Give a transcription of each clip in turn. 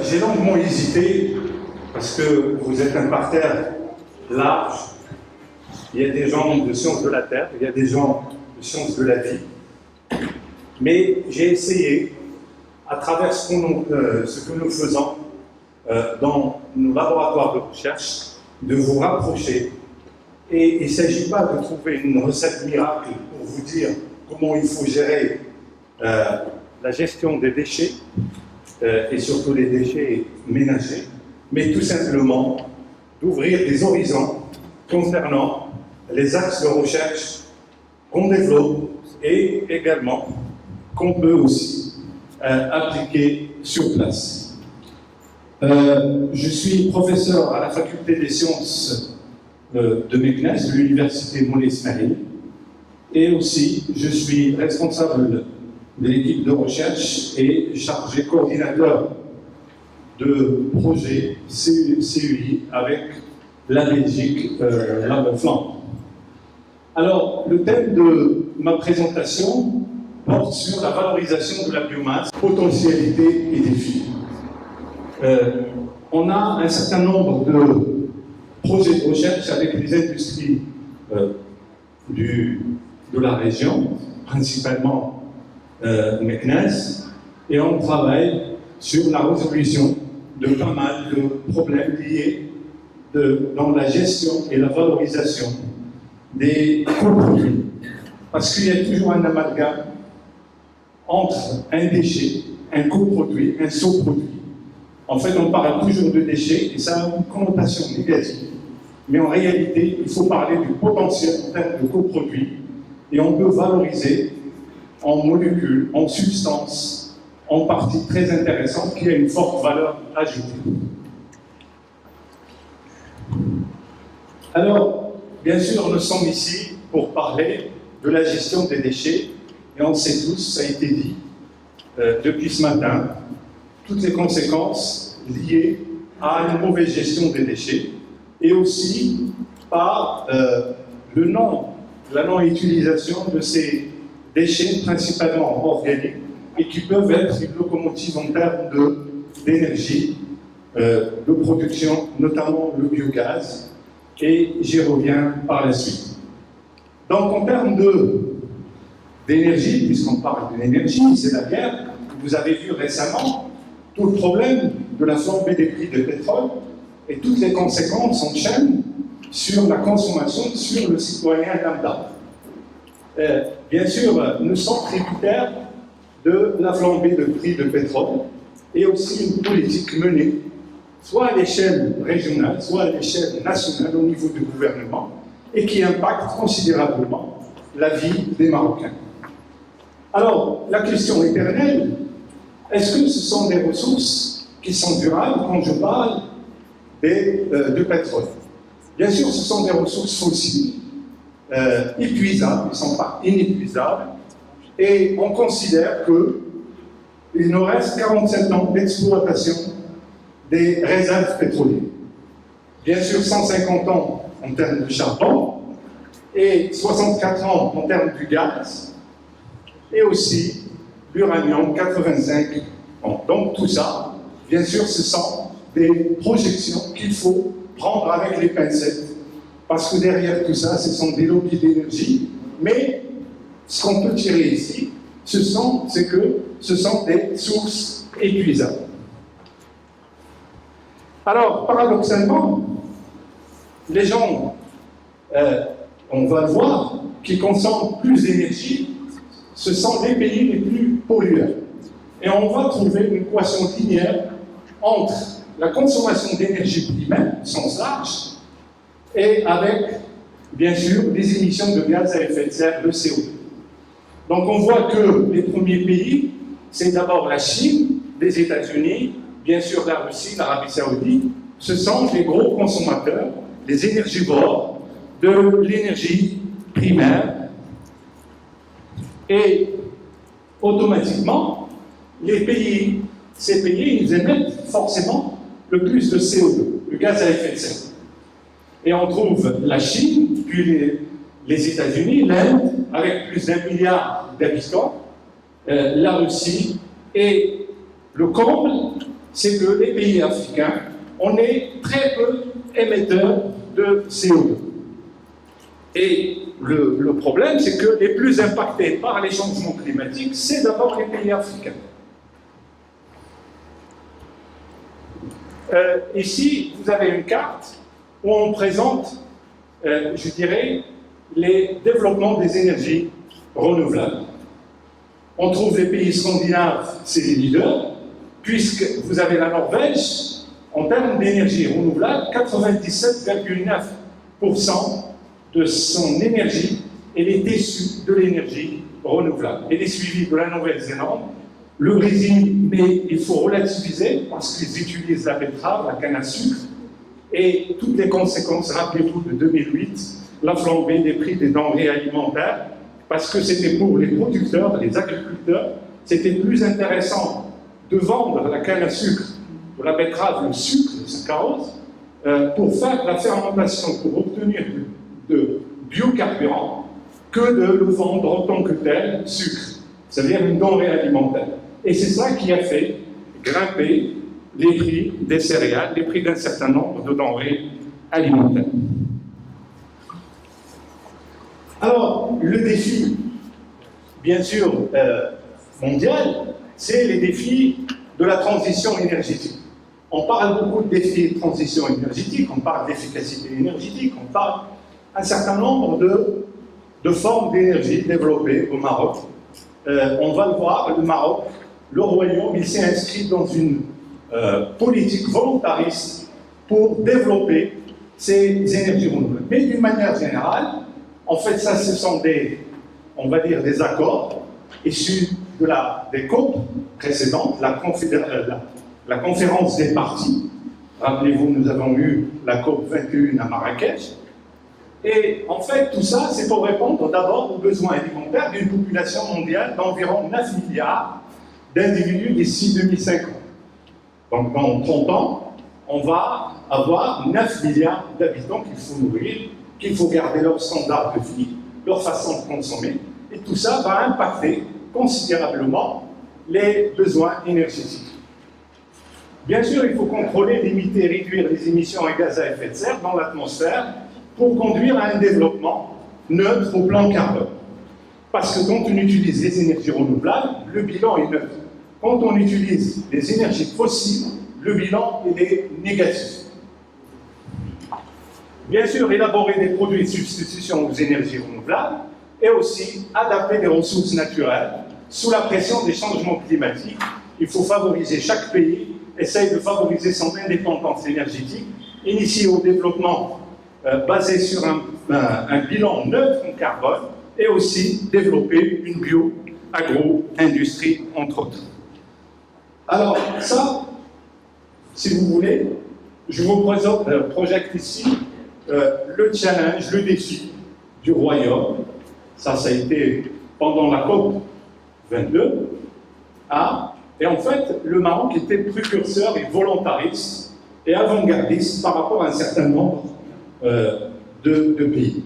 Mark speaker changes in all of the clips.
Speaker 1: J'ai longuement hésité, parce que vous êtes un parterre large. Il y a des gens de sciences de la Terre, il y a des gens de sciences de la vie. Mais j'ai essayé, à travers ce que nous faisons dans nos laboratoires de recherche, de vous rapprocher. Et il ne s'agit pas de trouver une recette miracle pour vous dire comment il faut gérer la gestion des déchets, et surtout les déchets ménagers, mais tout simplement d'ouvrir des horizons concernant les axes de recherche qu'on développe et également qu'on peut aussi appliquer sur place. Je suis professeur à la faculté des sciences de Meknès, de l'université Moulay Ismaïl, et aussi je suis responsable de l'équipe de recherche et chargé coordinateur de projet CUI avec la Belgique, la Flandre. Alors, le thème de ma présentation porte sur la valorisation de la biomasse, potentialités et défis. On a un certain nombre de projets de recherche avec les industries de la région, principalement Meknès, et on travaille sur la résolution de pas mal de problèmes liés dans la gestion et la valorisation des coproduits. Parce qu'il y a toujours un amalgame entre un déchet, un coproduit, un sous-produit. En fait, on parle toujours de déchets et ça a une connotation négative. Mais en réalité, il faut parler du potentiel en termes de coproduits et on peut valoriser en molécules, en substances, en parties très intéressantes qui a une forte valeur ajoutée. Alors, bien sûr, nous sommes ici pour parler de la gestion des déchets et on sait tous, ça a été dit depuis ce matin, toutes les conséquences liées à une mauvaise gestion des déchets et aussi par la non-utilisation de ces déchets principalement organiques et qui peuvent être une locomotive en termes d'énergie, de production, notamment le biogaz, et j'y reviens par la suite. Donc en termes d'énergie, puisqu'on parle d'énergie, c'est la guerre, vous avez vu récemment tout le problème de la flambée des prix de pétrole et toutes les conséquences en chaîne sur la consommation, sur le citoyen lambda. Bien sûr, nous sommes tributaires de la flambée de prix de pétrole et aussi une politique menée, soit à l'échelle régionale, soit à l'échelle nationale au niveau du gouvernement, et qui impacte considérablement la vie des Marocains. Alors, la question éternelle, est-ce que ce sont des ressources qui sont durables quand je parle de pétrole? Bien sûr, ce sont des ressources fossiles, épuisables, ils ne sont pas inépuisables, et on considère qu'il nous reste 47 ans d'exploitation des réserves pétrolières. Bien sûr, 150 ans en termes de charbon, et 64 ans en termes du gaz, et aussi l'uranium, 85 ans. Donc tout ça, bien sûr, ce sont des projections qu'il faut prendre avec les pincettes, parce que derrière tout ça, ce sont des lobbies d'énergie, mais ce qu'on peut tirer ici, c'est que ce sont des sources épuisables. Alors, paradoxalement, les gens, on va le voir, qui consomment plus d'énergie, ce sont les pays les plus pollueurs. Et on va trouver une équation linéaire entre la consommation d'énergie primaire, au sens large, et avec, bien sûr, des émissions de gaz à effet de serre, le CO2. Donc on voit que les premiers pays, c'est d'abord la Chine, les États-Unis, bien sûr la Russie, l'Arabie Saoudite, ce sont les gros consommateurs, les énergivores de l'énergie primaire. Et automatiquement, ces pays, ils émettent forcément le plus de CO2, le gaz à effet de serre. Et on trouve la Chine, puis les États-Unis, l'Inde, avec plus d'1 milliard d'habitants, la Russie, et le comble, c'est que les pays africains, on est très peu émetteurs de CO2. Et le problème, c'est que les plus impactés par les changements climatiques, c'est d'abord les pays africains. Ici, vous avez une carte où on présente, je dirais, les développements des énergies renouvelables. On trouve les pays scandinaves, c'est les leaders, puisque vous avez la Norvège, en termes d'énergie renouvelable, 97,9% de son énergie, elle est issue de l'énergie renouvelable. Elle est suivie de la Nouvelle-Zélande, le Brésil, mais il faut relativiser parce qu'ils utilisent la betterave, la canne à sucre, et toutes les conséquences, rappelez-vous de 2008, la flambée des prix des denrées alimentaires, parce que c'était pour les producteurs, les agriculteurs, c'était plus intéressant de vendre la canne à sucre, de la betterave, le sucre, le saccharose, pour faire la fermentation, pour obtenir de biocarburant, que de le vendre en tant que tel, sucre, c'est-à-dire une denrée alimentaire. Et c'est ça qui a fait grimper les prix des céréales, les prix d'un certain nombre de denrées alimentaires. Alors, le défi, bien sûr, mondial, c'est les défis de la transition énergétique. On parle beaucoup de défis de transition énergétique, on parle d'efficacité énergétique, on parle d'un certain nombre de formes d'énergie développées au Maroc. On va le voir, le Maroc, le Royaume, il s'est inscrit dans une politique volontariste pour développer ces énergies renouvelables. Mais d'une manière générale, en fait, ça, ce sont on va dire, des accords issus des COP précédentes, la conférence des parties. Rappelez-vous, nous avons eu la COP 21 à Marrakech. Et en fait, tout ça, c'est pour répondre d'abord aux besoins alimentaires d'une population mondiale d'environ 9 milliards d'individus d'ici 2050. Donc, dans 30 ans, on va avoir 9 milliards d'habitants qu'il faut nourrir, qu'il faut garder leur standard de vie, leur façon de consommer. Et tout ça va impacter considérablement les besoins énergétiques. Bien sûr, il faut contrôler, limiter, réduire les émissions à gaz à effet de serre dans l'atmosphère pour conduire à un développement neutre au plan carbone. Parce que quand on utilise les énergies renouvelables, le bilan est neutre. Quand on utilise les énergies fossiles, le bilan est négatif. Bien sûr, élaborer des produits de substitution aux énergies renouvelables et aussi adapter des ressources naturelles sous la pression des changements climatiques. Il faut favoriser, chaque pays essaye de favoriser son indépendance énergétique, initier au développement basé sur un bilan neutre en carbone et aussi développer une bio-agro-industrie, entre autres. Alors, ça, si vous voulez, je vous projette ici le challenge, le défi du Royaume. Ça a été pendant la COP 22. Et en fait, le Maroc était précurseur et volontariste et avant-gardiste par rapport à un certain nombre de pays.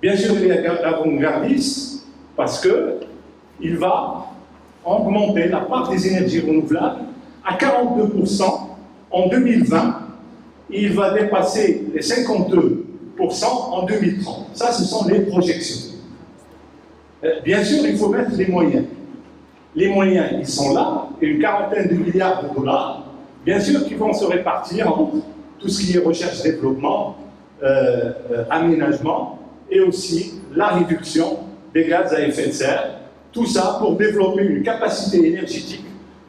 Speaker 1: Bien sûr, il est avant-gardiste parce qu'il va augmenter la part des énergies renouvelables à 42% en 2020 et il va dépasser les 52% en 2030. Ça, ce sont les projections. Bien sûr, il faut mettre les moyens. Les moyens, ils sont là, et une quarantaine de milliards de dollars, bien sûr, qui vont se répartir entre tout ce qui est recherche-développement, aménagement, et aussi la réduction des gaz à effet de serre. Tout ça pour développer une capacité énergétique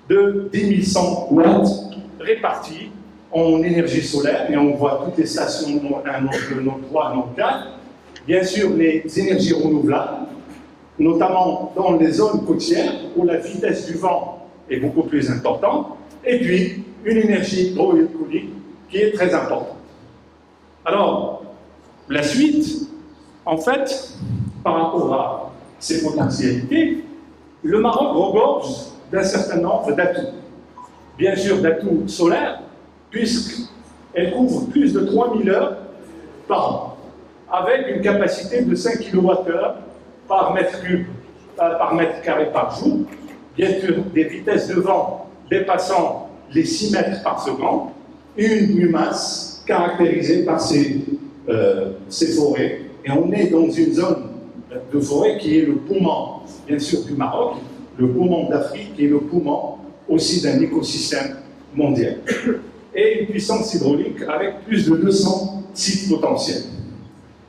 Speaker 1: de 10 100 watts répartis en énergie solaire, et on voit toutes les stations de Nord 3, Nord 4. Bien sûr, les énergies renouvelables, notamment dans les zones côtières où la vitesse du vent est beaucoup plus importante, et puis une énergie hydraulique qui est très importante. Alors, la suite, en fait, par rapport à ces potentialités, le Maroc regorge d'un certain nombre d'atouts. Bien sûr, d'atouts solaires, puisqu'elle couvre plus de 3000 heures par an, avec une capacité de 5 kWh par mètre carré par jour, bien sûr des vitesses de vent dépassant les 6 mètres par seconde, une biomasse caractérisée par ces forêts. Et on est dans une zone de forêt qui est le poumon, bien sûr, du Maroc, le poumon d'Afrique et le poumon aussi d'un écosystème mondial. Et une puissance hydraulique avec plus de 200 sites potentiels.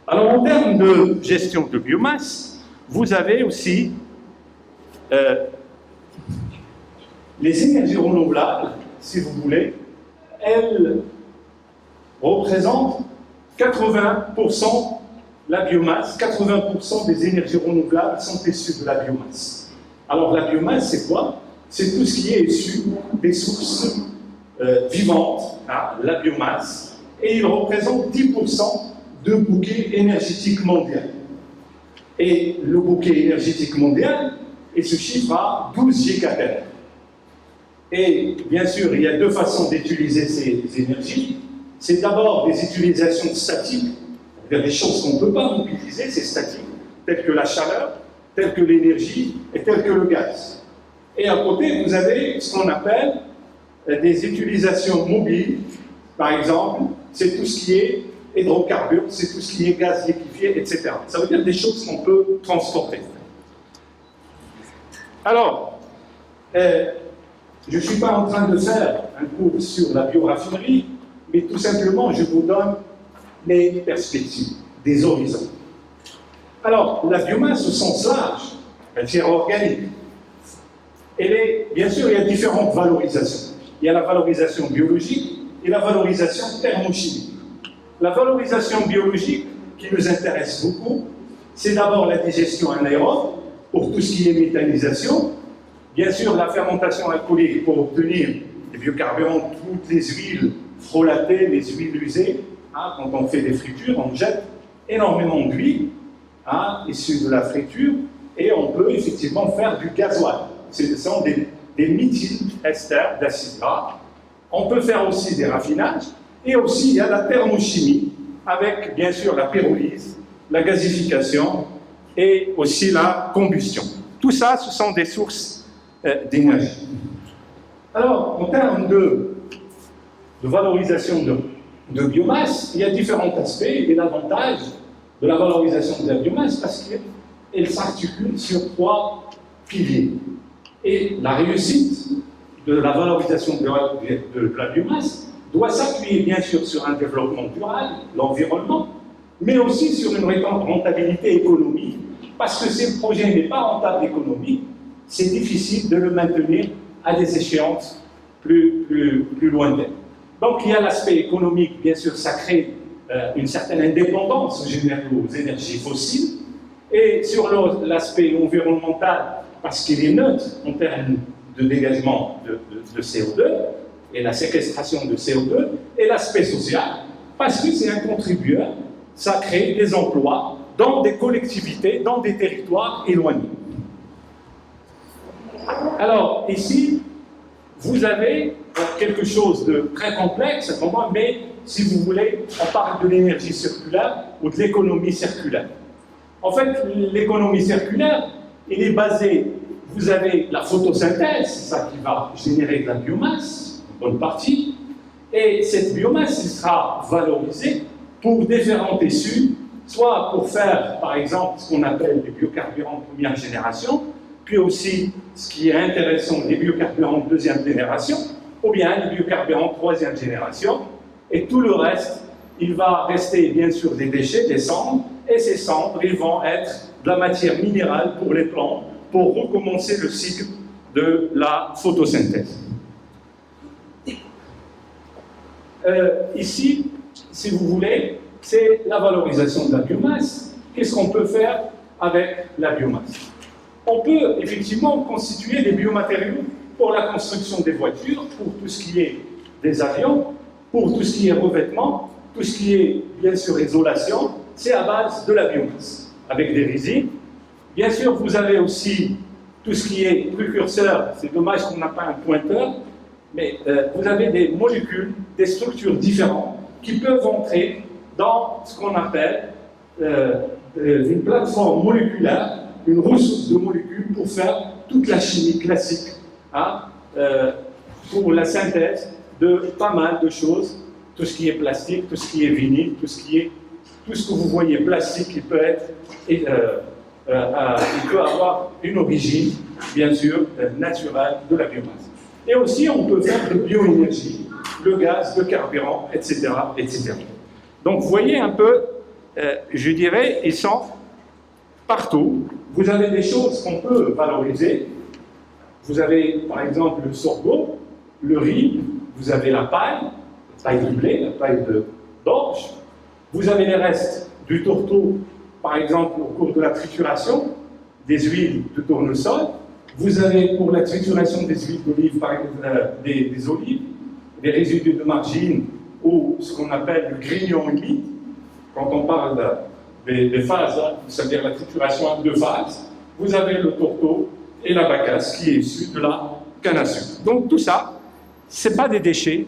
Speaker 1: Alors, en termes de gestion de biomasse, vous avez aussi les énergies renouvelables, si vous voulez, elles représentent 80% la biomasse, 80% des énergies renouvelables sont issues de la biomasse. Alors la biomasse, c'est quoi? C'est tout ce qui est issu des sources vivantes, hein, la biomasse, et il représente 10% de bouquet énergétique mondial. Et le bouquet énergétique mondial, il se chiffre à 12 gigawatts. Et bien sûr, il y a 2 façons d'utiliser ces énergies. C'est d'abord des utilisations statiques, il y a des choses qu'on ne peut pas mobiliser, c'est statique, telles que la chaleur, telles que l'énergie et telles que le gaz. Et à côté, vous avez ce qu'on appelle des utilisations mobiles. Par exemple, c'est tout ce qui est hydrocarbures, c'est tout ce qui est gaz liquéfié, etc. Ça veut dire des choses qu'on peut transporter. Alors, je ne suis pas en train de faire un cours sur la bioraffinerie, mais tout simplement, je vous donne les perspectives, des horizons. Alors, la biomasse au sens large, matière organique, bien sûr, il y a différentes valorisations. Il y a la valorisation biologique et la valorisation thermochimique. La valorisation biologique, qui nous intéresse beaucoup, c'est d'abord la digestion anaérobe, pour tout ce qui est méthanisation. Bien sûr, la fermentation alcoolique pour obtenir des biocarburants, toutes les huiles frolatées, les huiles usées. Hein, quand on fait des fritures, on jette énormément d'huile issue de la friture et on peut effectivement faire du gasoil. Ce sont des méthylesters d'acides gras. On peut faire aussi des raffinages et aussi il y a la thermochimie avec bien sûr la pyrolyse, la gazification et aussi la combustion. Tout ça, ce sont des sources d'énergie. Alors, en termes de valorisation de biomasse, il y a différents aspects et l'avantage de la valorisation de la biomasse parce qu'elle s'articule sur 3 piliers. Et la réussite de la valorisation de la biomasse doit s'appuyer bien sûr sur un développement durable, l'environnement, mais aussi sur une rentabilité économique, parce que si le projet n'est pas rentable économique, c'est difficile de le maintenir à des échéances plus lointaines. Donc il y a l'aspect économique, bien sûr, ça crée une certaine indépendance aux énergies fossiles, et sur l'aspect environnemental, parce qu'il est neutre en termes de dégagement de CO2, et la séquestration de CO2, et l'aspect social, parce que c'est un contribueur, ça crée des emplois dans des collectivités, dans des territoires éloignés. Alors, ici, vous avez quelque chose de très complexe, mais si vous voulez, on parle de l'énergie circulaire ou de l'économie circulaire. En fait, l'économie circulaire, elle est basée, vous avez la photosynthèse, c'est ça qui va générer de la biomasse, une bonne partie, et cette biomasse sera valorisée pour différentes issues, soit pour faire, par exemple, ce qu'on appelle les biocarburants de première génération, puis aussi, ce qui est intéressant, les biocarburants de deuxième génération, ou bien les biocarburants de troisième génération, et tout le reste, il va rester bien sûr des déchets, des cendres, et ces cendres, ils vont être de la matière minérale pour les plantes, pour recommencer le cycle de la photosynthèse. Ici, si vous voulez, c'est la valorisation de la biomasse. Qu'est-ce qu'on peut faire avec la biomasse? On peut effectivement constituer des biomatériaux pour la construction des voitures, pour tout ce qui est des avions, pour tout ce qui est revêtement, tout ce qui est bien sûr isolation, c'est à base de la biomasse, avec des résines. Bien sûr, vous avez aussi tout ce qui est précurseur, c'est dommage qu'on n'a pas un pointeur, mais vous avez des molécules, des structures différentes qui peuvent entrer dans ce qu'on appelle une plateforme moléculaire, une ressource de molécules pour faire toute la chimie classique
Speaker 2: pour la synthèse de pas mal de choses, tout ce qui est plastique, tout ce qui est vinyle, tout ce que vous voyez plastique, il peut avoir une origine, bien sûr, naturelle de la biomasse. Et aussi, on peut faire de bioénergie, le gaz, le carburant, etc., etc. Donc, vous voyez un peu, je dirais, ils sont partout. Vous avez des choses qu'on peut valoriser. Vous avez, par exemple, le sorgho, le riz, vous avez la paille du blé, la paille d'orge. Vous avez les restes du tourteau, par exemple, au cours de la trituration, des huiles de tournesol. Vous avez, pour la trituration des huiles d'olive, par exemple, des olives, des résidus de margine ou ce qu'on appelle le grignon humide. Quand on parle des phases, c'est-à-dire la trituration en 2 phases, vous avez le tourteau et la bagasse qui est issue de la canne à sucre. Donc tout ça, ce n'est pas des déchets,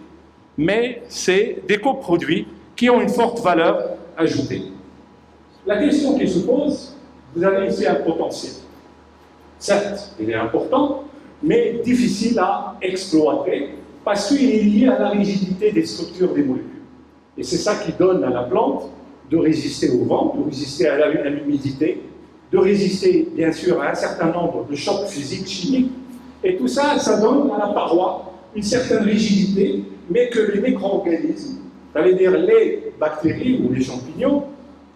Speaker 2: mais c'est des coproduits qui ont une forte valeur ajoutée. La question qui se pose, vous avez ici un potentiel. Certes, il est important, mais difficile à exploiter parce qu'il est lié à la rigidité des structures des molécules. Et c'est ça qui donne à la plante de résister au vent, de résister à l'humidité, de résister, bien sûr, à un certain nombre de chocs physiques, chimiques. Et tout ça, ça donne à la paroi une certaine rigidité, mais que les micro-organismes, ça veut dire les bactéries ou les champignons,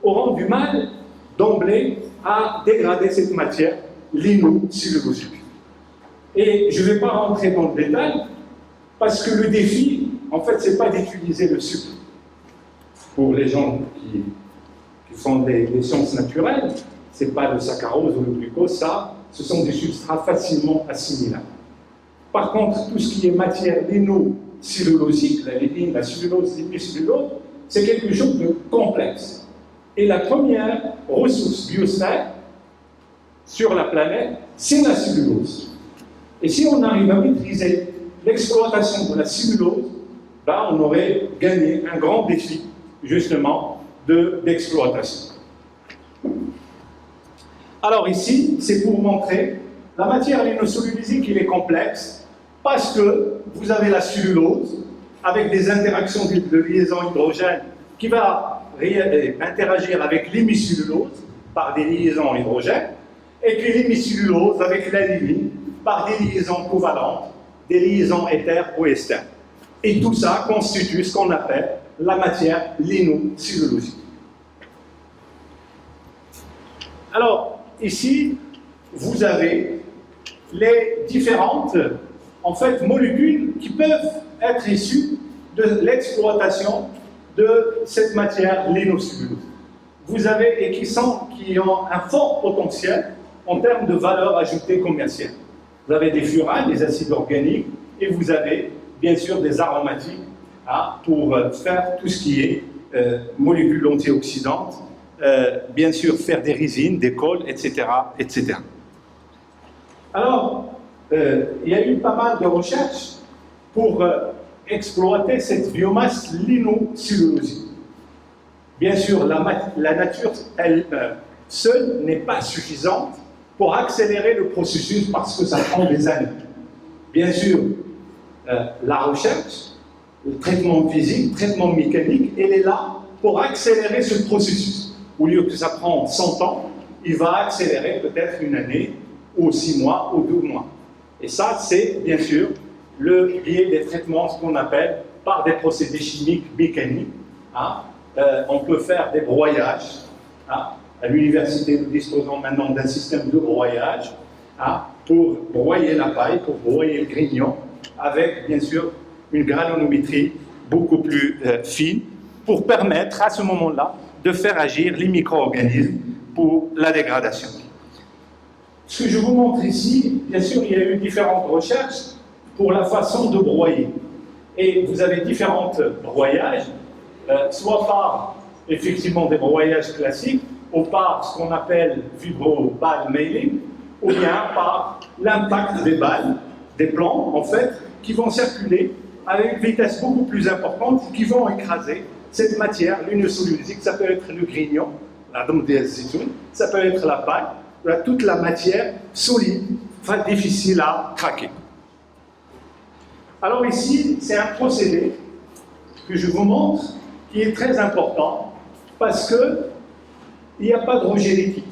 Speaker 2: auront du mal d'emblée à dégrader cette matière lino-cellulosique. Et je ne vais pas rentrer dans le détail, parce que le défi, en fait, ce n'est pas d'utiliser le sucre. Pour les gens qui font des sciences naturelles, ce n'est pas le saccharose ou le glucose, ça, ce sont des substrats facilement assimilables. Par contre, tout ce qui est matière lino-cellulosique, la lignine, la cellulose, l'hémicellulose, c'est quelque chose de complexe. Et la première ressource biosphère sur la planète, c'est la cellulose. Et si on arrive à maîtriser l'exploitation de la cellulose, ben on aurait gagné un grand défi, justement, d'exploitation. Alors ici, c'est pour montrer la matière lino-cellulosique, il est complexe, parce que vous avez la cellulose, avec des interactions de liaison hydrogène, qui va interagir avec l'hémicellulose, par des liaisons hydrogène, et puis l'hémicellulose avec la lignine, par des liaisons covalentes, des liaisons éther ou ester. Et tout ça constitue ce qu'on appelle la matière lino-cellulosique. Alors, ici, vous avez les différentes molécules qui peuvent être issues de l'exploitation de cette matière lino-cellulose. Vous avez, et qui ont un fort potentiel en termes de valeur ajoutée commerciale. Vous avez des furanes, des acides organiques, et vous avez bien sûr des aromatiques pour faire tout ce qui est molécules antioxydantes, bien sûr faire des résines, des cols, etc., etc. Alors, il y a eu pas mal de recherches pour exploiter cette biomasse lino-cellulosique. Bien sûr, la nature, elle seule, n'est pas suffisante pour accélérer le processus parce que ça prend des années. Bien sûr, la recherche, le traitement physique, le traitement mécanique, elle est là pour accélérer ce processus. Au lieu que ça prend 100 ans, il va accélérer peut-être 1 année, ou 6 mois, ou 12 mois. Et ça, c'est bien sûr le biais des traitements, ce qu'on appelle par des procédés chimiques mécaniques. On peut faire des broyages. À l'université, nous disposons maintenant d'un système de broyage pour broyer la paille, pour broyer le grignon, avec bien sûr une granulométrie beaucoup plus fine, pour permettre à ce moment-là de faire agir les micro-organismes pour la dégradation. Ce que je vous montre ici, bien sûr, il y a eu différentes recherches pour la façon de broyer. Et vous avez différents broyages, soit par effectivement des broyages classiques, ou par ce qu'on appelle vibro-ball mailing, ou bien par l'impact des balles, des plants, en fait, qui vont circuler avec une vitesse beaucoup plus importante, qui vont écraser cette matière lino-cellulosique. Ça peut être le grignon, la dôme des zitoun, ça peut être la paille, toute la matière solide, difficile à craquer. Alors ici, c'est un procédé que je vous montre qui est très important parce qu'il n'y a pas de rejet liquide.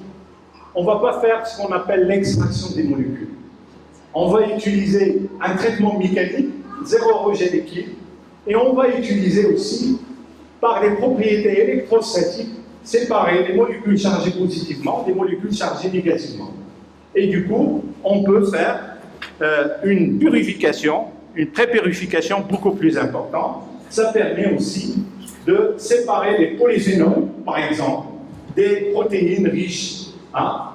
Speaker 2: On ne va pas faire ce qu'on appelle l'extraction des molécules. On va utiliser un traitement mécanique, zéro rejet liquide, et on va utiliser aussi, par les propriétés électrostatiques, séparer les molécules chargées positivement des molécules chargées négativement. Et du coup, on peut faire une purification, une pré-purification beaucoup plus importante. Ça permet aussi de séparer les polyphénols, par exemple, des protéines riches,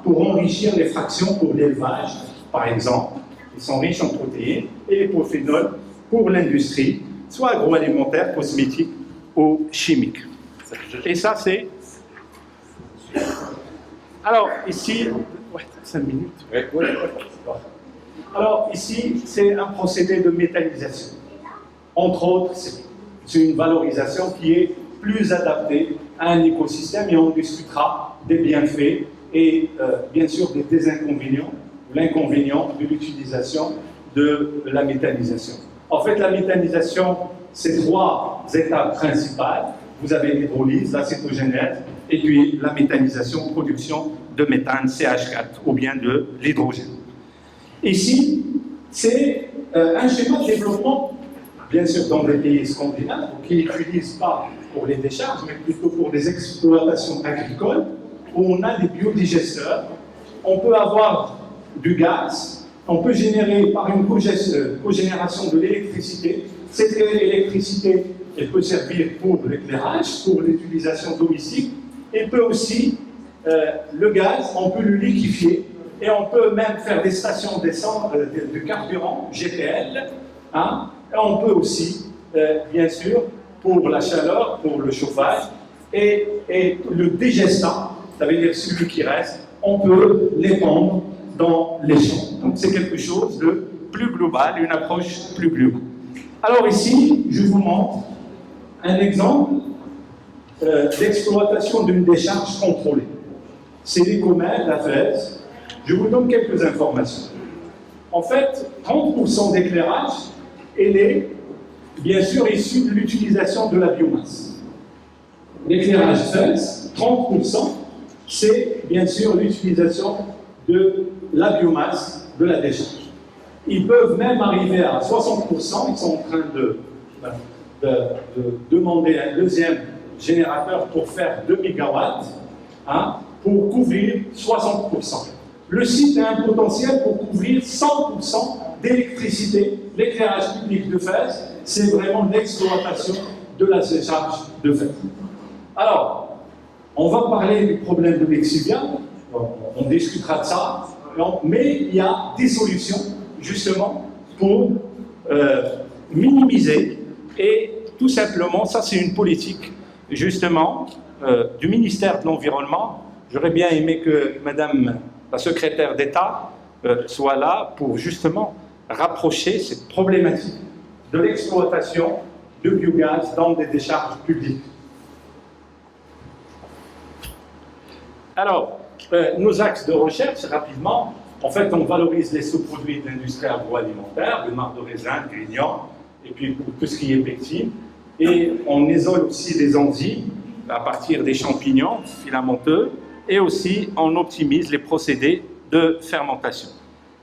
Speaker 2: pour enrichir les fractions pour l'élevage, par exemple. Ils sont riches en protéines, et les polyphénols pour l'industrie, soit agroalimentaire, cosmétique ou chimique. Et ça, c'est... Alors, ici... Ouais, 5 minutes. Alors, ici, c'est un procédé de métallisation. Entre autres, c'est une valorisation qui est plus adaptée à un écosystème et on discutera des bienfaits et bien sûr des désinconvénients, l'inconvénient de l'utilisation de la métallisation. En fait, la métallisation, c'est 3 étapes principales. Vous avez l'hydrolyse, la cétogénèse, et puis la méthanisation, production de méthane, CH4, ou bien de l'hydrogène. Ici, c'est un schéma de développement, bien sûr dans les pays scandinaves, qui n'utilisent pas pour les décharges, mais plutôt pour des exploitations agricoles, où on a des biodigesteurs. On peut avoir du gaz, on peut générer par une cogénération de l'électricité. Cette électricité, elle peut servir pour l'éclairage, pour l'utilisation domestique, et peut aussi, le gaz, on peut le liquéfier, et on peut même faire des stations d'essence, de carburant, GPL, et on peut aussi, bien sûr, pour la chaleur, pour le chauffage, et le dégestant, ça veut dire celui qui reste, on peut l'épandre dans les champs. Donc c'est quelque chose de plus global, une approche plus globale. Alors ici, je vous montre un exemple d'exploitation d'une décharge contrôlée. C'est les communs, la FES. Je vous donne quelques informations. En fait, 30% d'éclairage, elle est bien sûr issue de l'utilisation de la biomasse. L'éclairage FES, 30%, c'est bien sûr l'utilisation de la biomasse de la décharge. Ils peuvent même arriver à 60%, ils sont en train de demander un deuxième générateur pour faire 2 MW, pour couvrir 60%. Le site a un potentiel pour couvrir 100% d'électricité. L'éclairage public de Fès, c'est vraiment l'exploitation de la décharge de Fès. Alors, on va parler du problème de l'exuvia, on discutera de ça, mais il y a des solutions justement pour minimiser et tout simplement, ça c'est une politique justement du ministère de l'Environnement. J'aurais bien aimé que Madame la secrétaire d'État soit là pour justement rapprocher cette problématique de l'exploitation de biogaz dans des décharges publiques. Alors, nos axes de recherche, rapidement, en fait, on valorise les sous-produits de l'industrie agroalimentaire, le marc de raisin, le grignon, et puis pour tout ce qui est pectine. Et on isole aussi les enzymes à partir des champignons filamenteux, et aussi on optimise les procédés de fermentation.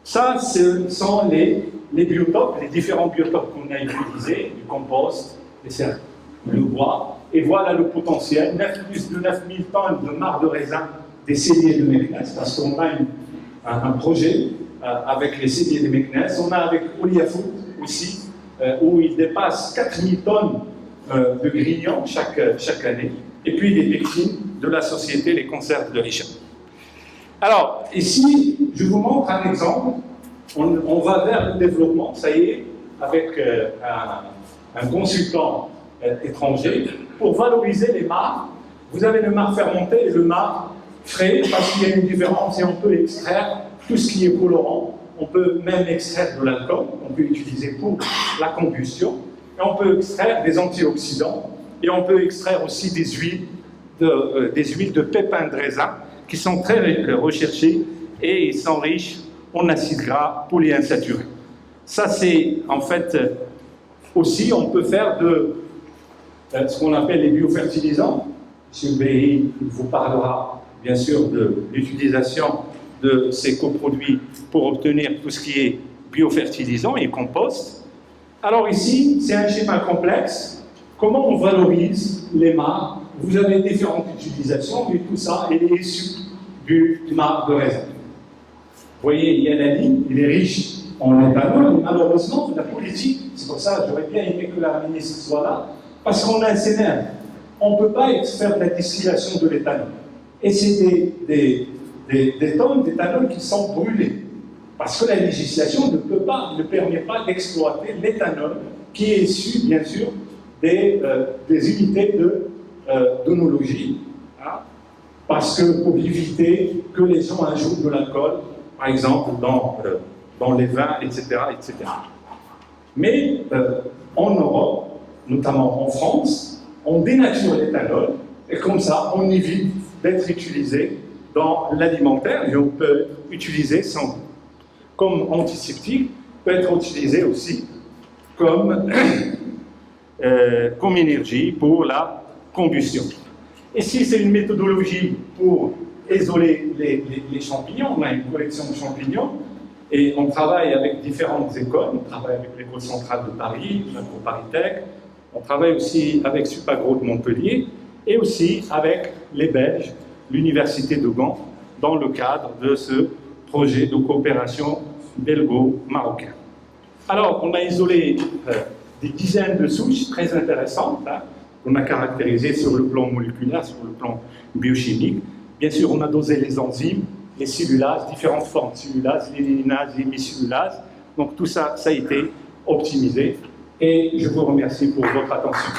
Speaker 2: Ça, ce sont les biotopes, les différents biotopes qu'on a utilisés, du compost, le bois, et voilà le potentiel, plus de 9000 tonnes de marc de raisin des celliers de Meknès, parce qu'on a un projet avec les celliers de Meknès. On a avec Oliafood aussi, où il dépasse 4000 tonnes de grignons chaque année, et puis des pectines de la société Les Conserves de Richard. Alors, ici, je vous montre un exemple. On va vers le développement, ça y est, avec un consultant étranger, pour valoriser les marcs. Vous avez le marc fermenté et le marc frais, parce qu'il y a une différence et on peut extraire tout ce qui est colorant. On peut même extraire de l'alcool, on peut utiliser pour la combustion, et on peut extraire des antioxydants, et on peut extraire aussi des huiles de pépins de raisin qui sont très recherchées et ils sont riches en acides gras polyinsaturés. Ça, c'est en fait Aussi, on peut faire de ce qu'on appelle les biofertilisants. M. Béhi vous parlera bien sûr de l'utilisation de ces coproduits pour obtenir tout ce qui est biofertilisant et compost. Alors ici, c'est un schéma complexe. Comment on valorise les mares? Vous avez différentes utilisations, mais tout ça est issu du marc de raisin. Vous voyez, il y a la ligne, il est riche en éthanol, mais malheureusement, la politique, c'est pour ça que j'aurais bien aimé que la ministre soit là, parce qu'on a un scénario. On ne peut pas faire de la distillation de l'éthanol. Et c'est des tonnes d'éthanol qui sont brûlées. Parce que la législation ne permet pas d'exploiter l'éthanol qui est issu, bien sûr, des unités d'œnologie. Hein, parce que pour éviter que les gens ajoutent de l'alcool, par exemple, dans les vins, etc. etc. Mais en Europe, notamment en France, on dénature l'éthanol, et comme ça, on évite d'être utilisé dans l'alimentaire, et on peut être utilisé comme antiseptique, peut être utilisé aussi comme énergie pour la combustion. Ici, c'est une méthodologie pour isoler les champignons. On a une collection de champignons et on travaille avec différentes écoles. On travaille avec l'École centrale de Paris, l'AgroParisTech. On travaille aussi avec Supagro de Montpellier et aussi avec les Belges, l'Université de Gand, dans le cadre de ce projet de coopération belgo-marocain. Alors, on a isolé des dizaines de souches très intéressantes, hein, qu'on a caractérisées sur le plan moléculaire, sur le plan biochimique. Bien sûr, on a dosé les enzymes, les cellulases, différentes formes de cellulases, les lignases, les hémicellulases. Donc tout ça, ça a été optimisé. Et je vous remercie pour votre attention.